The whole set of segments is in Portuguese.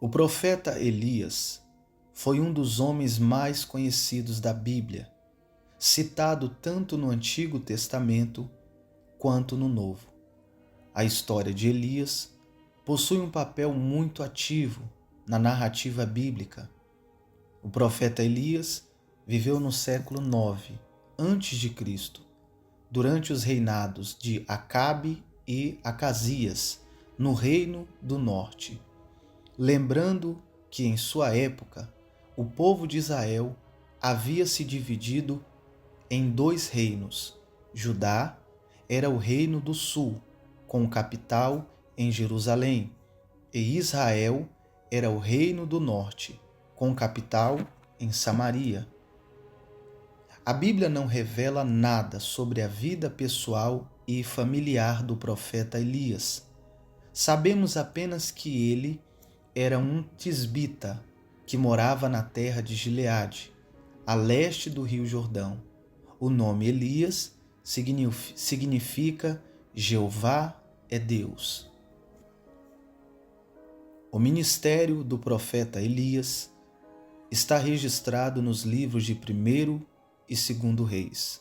O profeta Elias foi um dos homens mais conhecidos da Bíblia, citado tanto no Antigo Testamento quanto no Novo. A história de Elias possui um papel muito ativo na narrativa bíblica. O profeta Elias viveu no século IX a.C., durante os reinados de Acabe e Acasias, no Reino do Norte. Lembrando que em sua época o povo de Israel havia se dividido em dois reinos. Judá era o reino do sul, com capital em Jerusalém, e Israel era o reino do norte, com capital em Samaria. A Bíblia não revela nada sobre a vida pessoal e familiar do profeta Elias. Sabemos apenas que ele era um tisbita que morava na terra de Gileade, a leste do rio Jordão. O nome Elias significa Jeová é Deus. O ministério do profeta Elias está registrado nos livros de 1º e 2º Reis.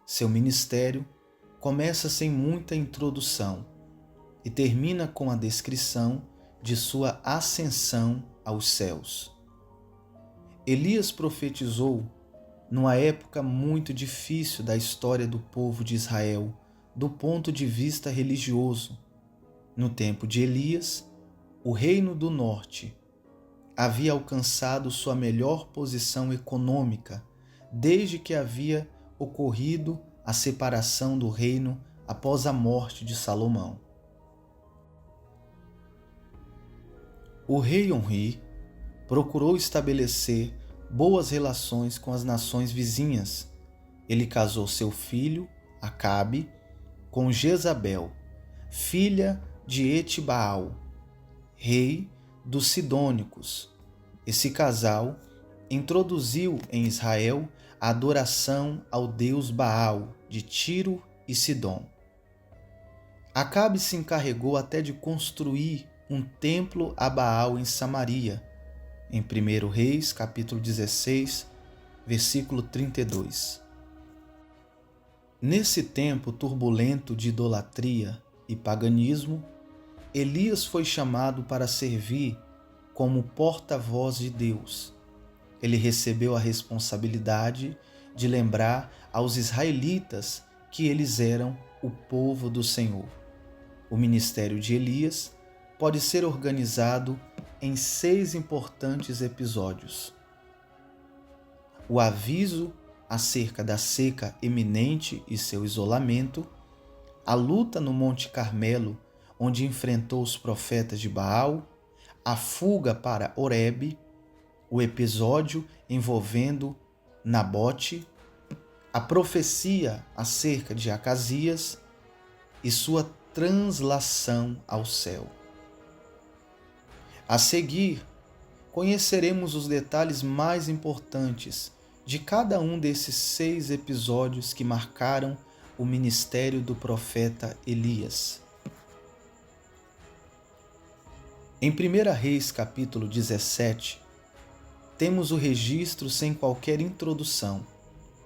Seu ministério começa sem muita introdução e termina com a descrição de sua ascensão aos céus. Elias profetizou numa época muito difícil da história do povo de Israel, do ponto de vista religioso. No tempo de Elias, o Reino do Norte havia alcançado sua melhor posição econômica desde que havia ocorrido a separação do reino após a morte de Salomão. O rei Onri procurou estabelecer boas relações com as nações vizinhas. Ele casou seu filho, Acabe, com Jezabel, filha de Etibaal, rei dos Sidônicos. Esse casal introduziu em Israel a adoração ao deus Baal de Tiro e Sidom. Acabe se encarregou até de construir um templo a Baal em Samaria, em 1 Reis, capítulo 16, versículo 32. Nesse tempo turbulento de idolatria e paganismo, Elias foi chamado para servir como porta-voz de Deus. Ele recebeu a responsabilidade de lembrar aos israelitas que eles eram o povo do Senhor. O ministério de Elias pode ser organizado em 6 importantes episódios. O aviso acerca da seca iminente e seu isolamento, a luta no Monte Carmelo, onde enfrentou os profetas de Baal, a fuga para Horebe, o episódio envolvendo Nabote, a profecia acerca de Acasias e sua translação ao céu. A seguir, conheceremos os detalhes mais importantes de cada um desses 6 episódios que marcaram o ministério do profeta Elias. Em 1 Reis, capítulo 17, temos o registro sem qualquer introdução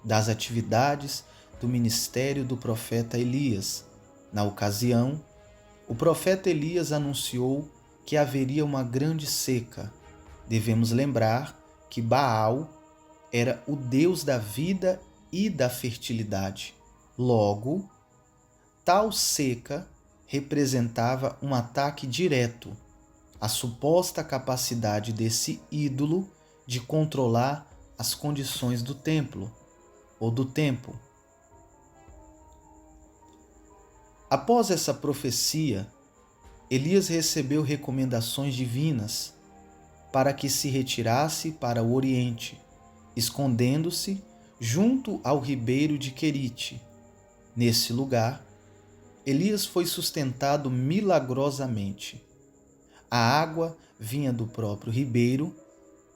das atividades do ministério do profeta Elias. Na ocasião, o profeta Elias anunciou que haveria uma grande seca. Devemos lembrar que Baal era o deus da vida e da fertilidade. Logo, tal seca representava um ataque direto à suposta capacidade desse ídolo de controlar as condições do templo ou do tempo. Após essa profecia, Elias recebeu recomendações divinas para que se retirasse para o Oriente, escondendo-se junto ao ribeiro de Querite. Nesse lugar, Elias foi sustentado milagrosamente. A água vinha do próprio ribeiro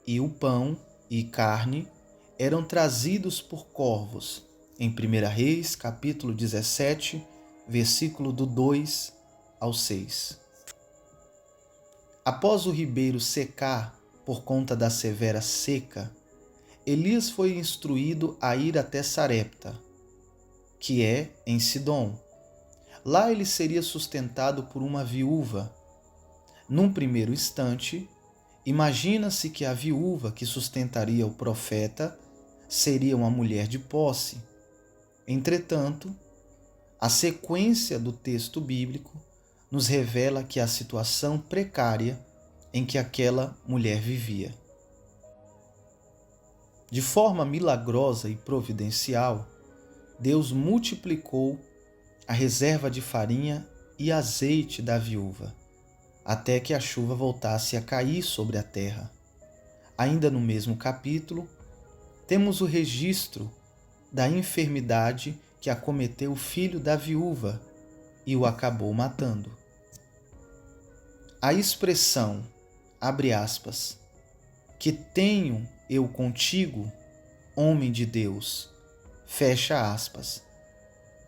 e o pão e carne eram trazidos por corvos. Em 1 Reis, capítulo 17, versículo do 2 ao 6. Após o ribeiro secar por conta da severa seca, Elias foi instruído a ir até Sarepta, que é em Sidom. Lá ele seria sustentado por uma viúva. Num primeiro instante, imagina-se que a viúva que sustentaria o profeta seria uma mulher de posse. Entretanto, a sequência do texto bíblico nos revela que a situação precária em que aquela mulher vivia. De forma milagrosa e providencial, Deus multiplicou a reserva de farinha e azeite da viúva, até que a chuva voltasse a cair sobre a terra. Ainda no mesmo capítulo, temos o registro da enfermidade que acometeu o filho da viúva e o acabou matando. A expressão, abre aspas, que tenho eu contigo, homem de Deus, fecha aspas,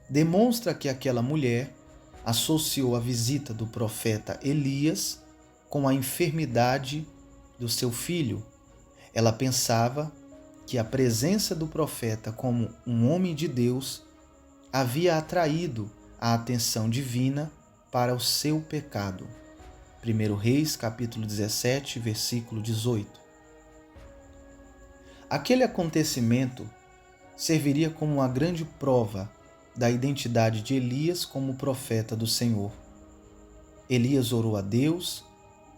demonstra que aquela mulher associou a visita do profeta Elias com a enfermidade do seu filho. Ela pensava que a presença do profeta como um homem de Deus havia atraído a atenção divina para o seu pecado. 1 Reis, capítulo 17, versículo 18. Aquele acontecimento serviria como uma grande prova da identidade de Elias como profeta do Senhor. Elias orou a Deus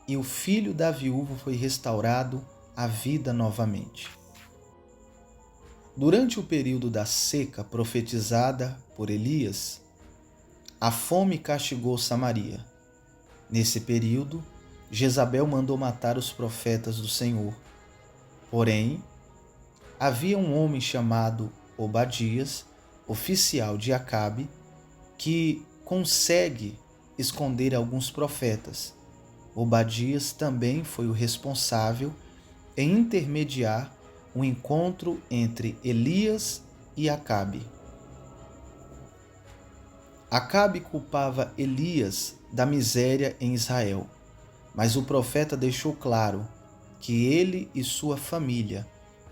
e o filho da viúva foi restaurado à vida novamente. Durante o período da seca profetizada por Elias, a fome castigou Samaria. Nesse período, Jezabel mandou matar os profetas do Senhor. Porém, havia um homem chamado Obadias, oficial de Acabe, que consegue esconder alguns profetas. Obadias também foi o responsável em intermediar o encontro entre Elias e Acabe. Acabe culpava Elias da miséria em Israel, mas o profeta deixou claro que ele e sua família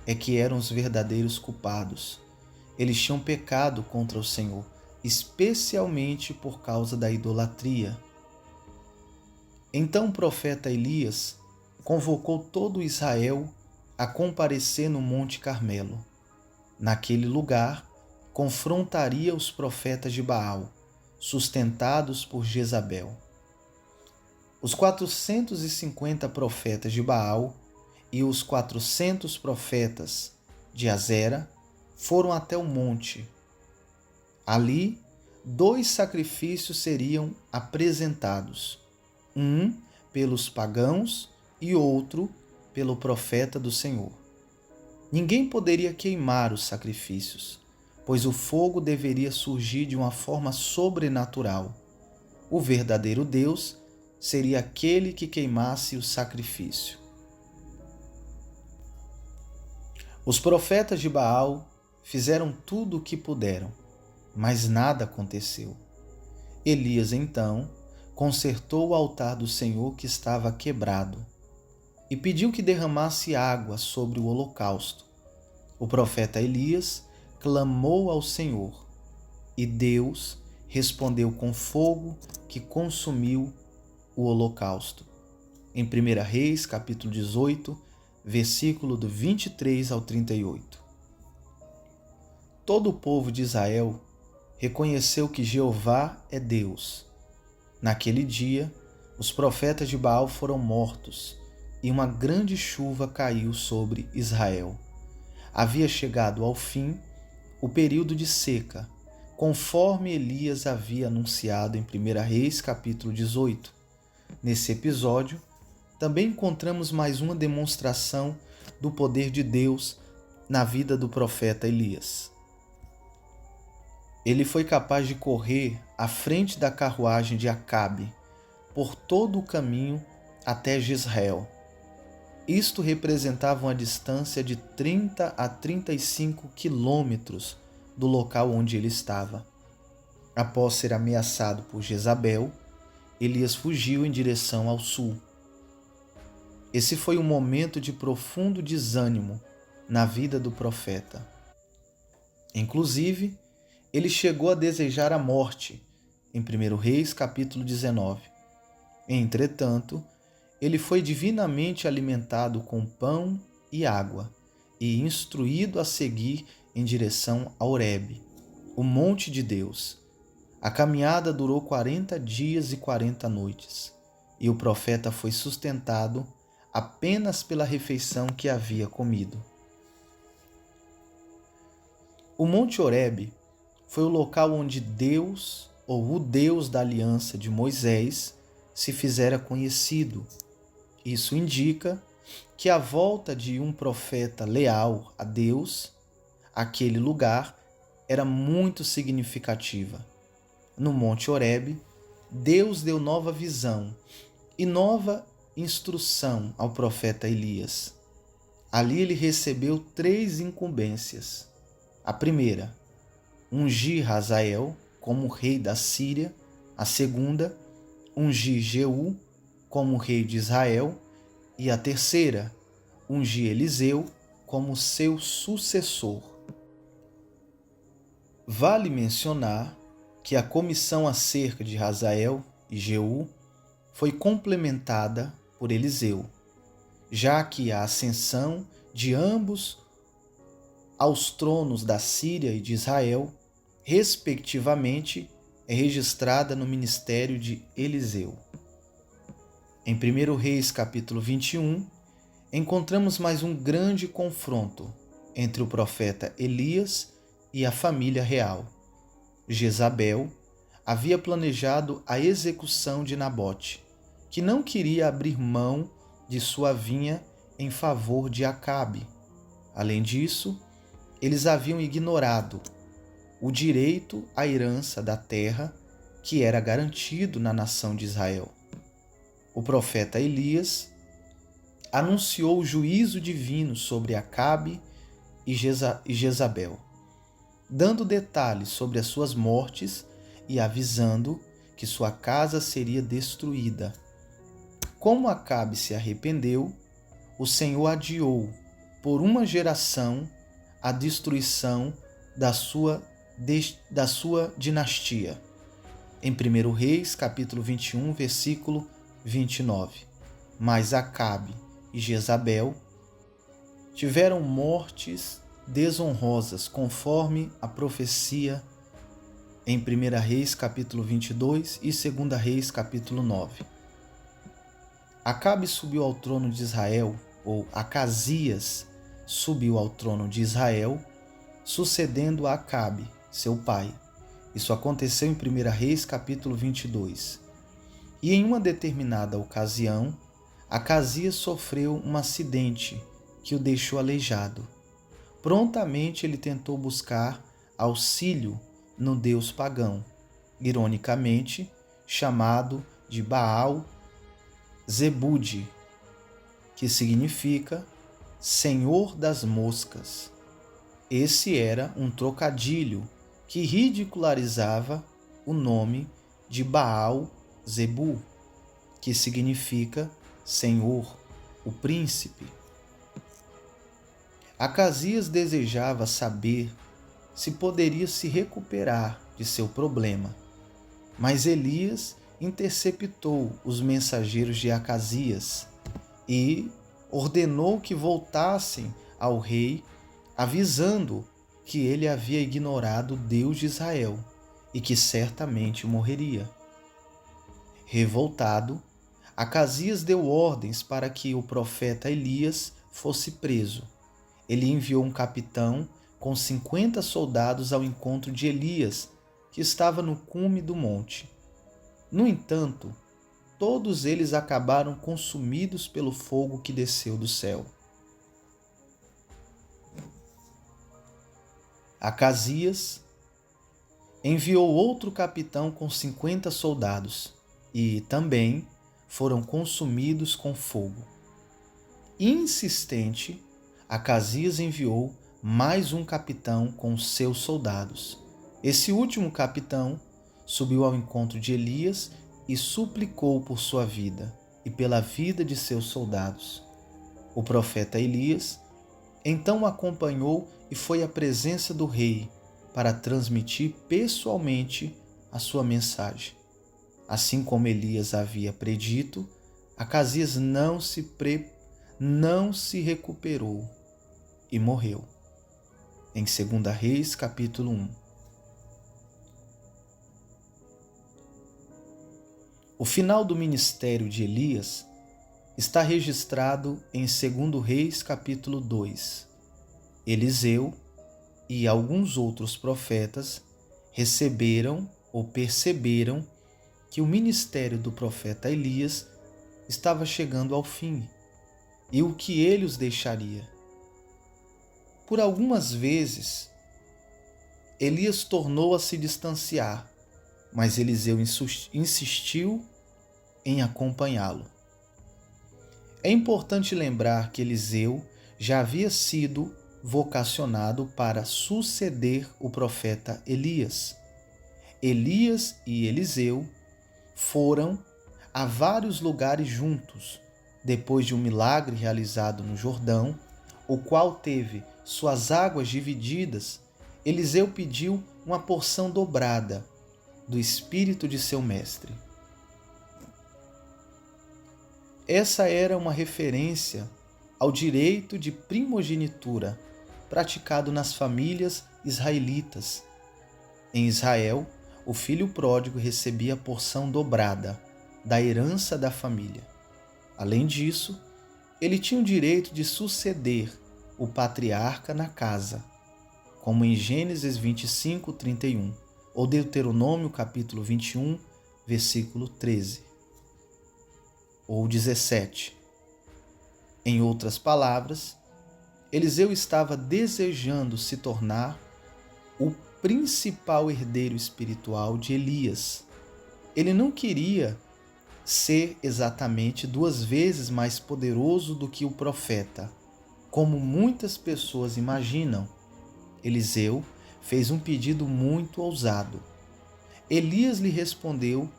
é que eram os verdadeiros culpados. Eles tinham pecado contra o Senhor, especialmente por causa da idolatria. Então o profeta Elias convocou todo Israel a comparecer no Monte Carmelo. Naquele lugar, confrontaria os profetas de Baal, sustentados por Jezabel. Os 450 profetas de Baal e os 400 profetas de Azera foram até o monte. Ali, 2 sacrifícios seriam apresentados, um pelos pagãos e outro pelo profeta do Senhor. Ninguém poderia queimar os sacrifícios, pois o fogo deveria surgir de uma forma sobrenatural. O verdadeiro Deus seria aquele que queimasse o sacrifício. Os profetas de Baal fizeram tudo o que puderam, mas nada aconteceu. Elias, então, consertou o altar do Senhor que estava quebrado e pediu que derramasse água sobre o holocausto. O profeta Elias clamou ao Senhor e Deus respondeu com fogo que consumiu o holocausto. Em 1 Reis, capítulo 18, versículo do 23 ao 38. Todo o povo de Israel reconheceu que Jeová é Deus. Naquele dia, os profetas de Baal foram mortos e uma grande chuva caiu sobre Israel. Havia chegado ao fim o período de seca, conforme Elias havia anunciado em 1 Reis, capítulo 18. Nesse episódio, também encontramos mais uma demonstração do poder de Deus na vida do profeta Elias. Ele foi capaz de correr à frente da carruagem de Acabe por todo o caminho até Jezreel. Isto representava uma distância de 30 a 35 quilômetros do local onde ele estava. Após ser ameaçado por Jezabel, Elias fugiu em direção ao sul. Esse foi um momento de profundo desânimo na vida do profeta. Inclusive, ele chegou a desejar a morte, em 1 Reis, capítulo 19. Entretanto, ele foi divinamente alimentado com pão e água e instruído a seguir em direção a Horebe, o monte de Deus. A caminhada durou 40 dias e 40 noites, e o profeta foi sustentado apenas pela refeição que havia comido. O Monte Horebe foi o local onde Deus, ou o Deus da aliança de Moisés, se fizera conhecido. Isso indica que a volta de um profeta leal a Deus àquele lugar era muito significativa. No Monte Horebe, Deus deu nova visão e nova instrução ao profeta Elias. Ali ele recebeu 3 incumbências. A primeira, ungir Hazael como rei da Síria. A segunda, ungir Jeú como rei de Israel. E a terceira, ungir Eliseu como seu sucessor. Vale mencionar que a comissão acerca de Hazael e Jeú foi complementada por Eliseu, já que a ascensão de ambos aos tronos da Síria e de Israel, respectivamente, é registrada no ministério de Eliseu. Em 1 Reis, capítulo 21, encontramos mais um grande confronto entre o profeta Elias e a família real. Jezabel havia planejado a execução de Nabote, que não queria abrir mão de sua vinha em favor de Acabe. Além disso, eles haviam ignorado o direito à herança da terra que era garantido na nação de Israel. O profeta Elias anunciou o juízo divino sobre Acabe e Jezabel, dando detalhes sobre as suas mortes e avisando que sua casa seria destruída. Como Acabe se arrependeu, o Senhor adiou por uma geração a destruição da sua dinastia. Em 1 Reis, capítulo 21, versículo 29. Mas Acabe e Jezabel tiveram mortes desonrosas, conforme a profecia em 1 Reis, capítulo 22 e 2 Reis, capítulo 9. Acabe subiu ao trono de Israel, ou Acasias subiu ao trono de Israel, sucedendo a Acabe, seu pai. Isso aconteceu em 1 Reis, capítulo 22. E em uma determinada ocasião, Acasias sofreu um acidente que o deixou aleijado. Prontamente ele tentou buscar auxílio no deus pagão, ironicamente chamado de Baal-Zebude, que significa Senhor das Moscas. Esse era um trocadilho que ridicularizava o nome de Baal-Zebu, que significa Senhor, o príncipe. Acasias desejava saber se poderia se recuperar de seu problema, mas Elias interceptou os mensageiros de Acasias e ordenou que voltassem ao rei, avisando que ele havia ignorado o Deus de Israel e que certamente morreria. Revoltado, Acasias deu ordens para que o profeta Elias fosse preso. Ele enviou um capitão com 50 soldados ao encontro de Elias, que estava no cume do monte. No entanto, todos eles acabaram consumidos pelo fogo que desceu do céu. Acasias enviou outro capitão com 50 soldados e também foram consumidos com fogo. Insistente, Acasias enviou mais um capitão com seus soldados. Esse último capitão subiu ao encontro de Elias e suplicou por sua vida e pela vida de seus soldados. O profeta Elias então o acompanhou e foi à presença do rei para transmitir pessoalmente a sua mensagem. Assim como Elias havia predito, Acasias não se recuperou e morreu. Em 2 Reis, capítulo 1. O final do ministério de Elias está registrado em 2 Reis, capítulo 2. Eliseu e alguns outros profetas receberam ou perceberam que o ministério do profeta Elias estava chegando ao fim e o que ele os deixaria. Por algumas vezes, Elias tornou a se distanciar, mas Eliseu insistiu em acompanhá-lo. É importante lembrar que Eliseu já havia sido vocacionado para suceder o profeta Elias. Elias e Eliseu foram a vários lugares juntos, depois de um milagre realizado no Jordão, o qual teve suas águas divididas. Eliseu pediu uma porção dobrada do espírito de seu mestre. Essa era uma referência ao direito de primogenitura praticado nas famílias israelitas. Em Israel, o filho pródigo recebia a porção dobrada da herança da família. Além disso, ele tinha o direito de suceder o patriarca na casa, como em Gênesis 25, 31, ou Deuteronômio capítulo 21, versículo 13. Ou 17. Em outras palavras, Eliseu estava desejando se tornar o principal herdeiro espiritual de Elias. Ele não queria ser exatamente 2 vezes mais poderoso do que o profeta, como muitas pessoas imaginam. Eliseu fez um pedido muito ousado. Elias lhe respondeu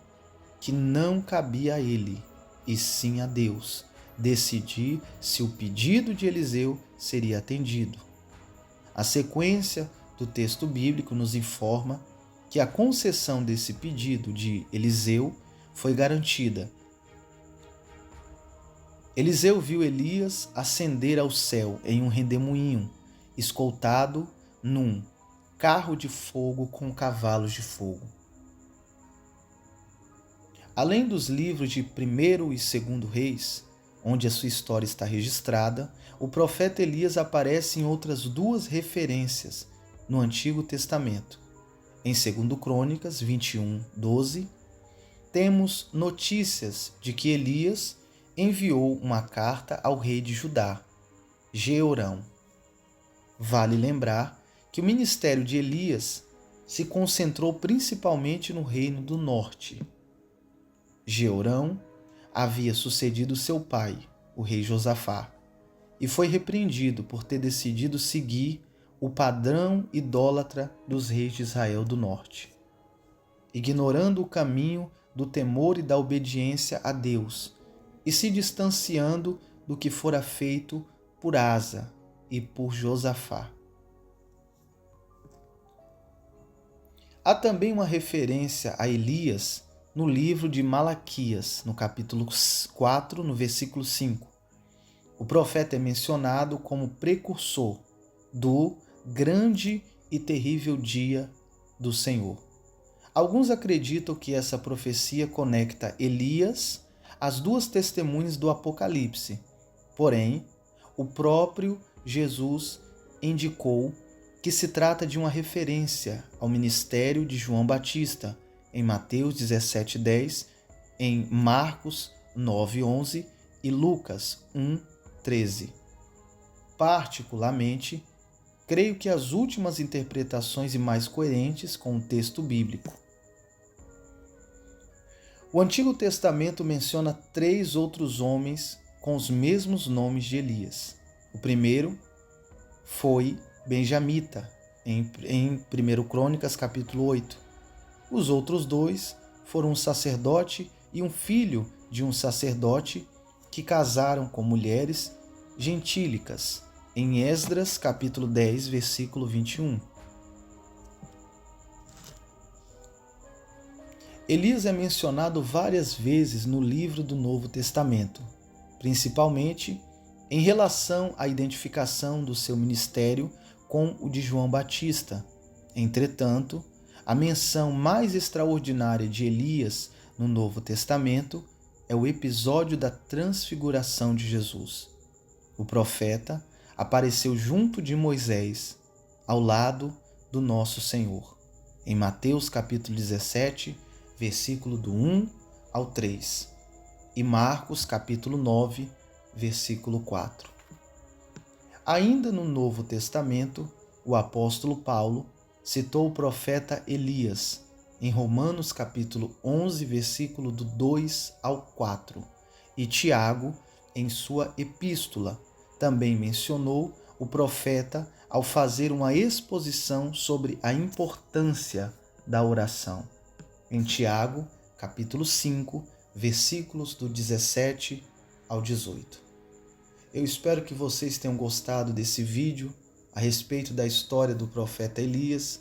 que não cabia a ele, e sim a Deus, decidir se o pedido de Eliseu seria atendido. A sequência do texto bíblico nos informa que a concessão desse pedido de Eliseu foi garantida. Eliseu viu Elias ascender ao céu em um redemoinho, escoltado num carro de fogo com cavalos de fogo. Além dos livros de 1º e 2º Reis, onde a sua história está registrada, o profeta Elias aparece em outras 2 referências no Antigo Testamento. Em 2 Crônicas 21, 12, temos notícias de que Elias enviou uma carta ao rei de Judá, Jeorão. Vale lembrar que o ministério de Elias se concentrou principalmente no reino do norte. Jeorão havia sucedido seu pai, o rei Josafá, e foi repreendido por ter decidido seguir o padrão idólatra dos reis de Israel do norte, ignorando o caminho do temor e da obediência a Deus e se distanciando do que fora feito por Asa e por Josafá. Há também uma referência a Elias no livro de Malaquias, no capítulo 4, no versículo 5. O profeta é mencionado como precursor do grande e terrível dia do Senhor. Alguns acreditam que essa profecia conecta Elias às 2 testemunhas do Apocalipse. Porém, o próprio Jesus indicou que se trata de uma referência ao ministério de João Batista, em Mateus 17:10, em Marcos 9:11 e Lucas 1:13. Particularmente, creio que as últimas interpretações e mais coerentes com o texto bíblico. O Antigo Testamento menciona 3 outros homens com os mesmos nomes de Elias. O primeiro foi benjamita, em 1 Crônicas capítulo 8. Os outros 2 foram um sacerdote e um filho de um sacerdote que casaram com mulheres gentílicas, em Esdras capítulo 10, versículo 21. Elias é mencionado várias vezes no livro do Novo Testamento, principalmente em relação à identificação do seu ministério com o de João Batista. Entretanto, a menção mais extraordinária de Elias no Novo Testamento é o episódio da transfiguração de Jesus. O profeta apareceu junto de Moisés, ao lado do nosso Senhor, em Mateus capítulo 17, versículo do 1 ao 3, e Marcos capítulo 9, versículo 4. Ainda no Novo Testamento, o apóstolo Paulo citou o profeta Elias em Romanos capítulo 11, versículo do 2 ao 4, e Tiago, em sua epístola, também mencionou o profeta ao fazer uma exposição sobre a importância da oração. Em Tiago, capítulo 5, versículos do 17 ao 18. Eu espero que vocês tenham gostado desse vídeo a respeito da história do profeta Elias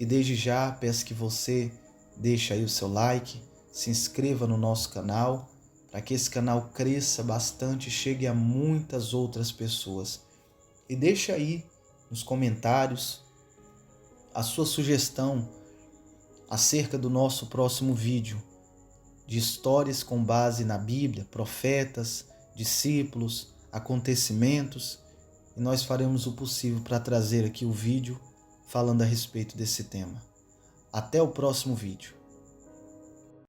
e desde já peço que você deixe aí o seu like, se inscreva no nosso canal para que esse canal cresça bastante e chegue a muitas outras pessoas. E deixe aí nos comentários a sua sugestão acerca do nosso próximo vídeo, de histórias com base na Bíblia, profetas, discípulos, acontecimentos, e nós faremos o possível para trazer aqui o vídeo falando a respeito desse tema. Até o próximo vídeo.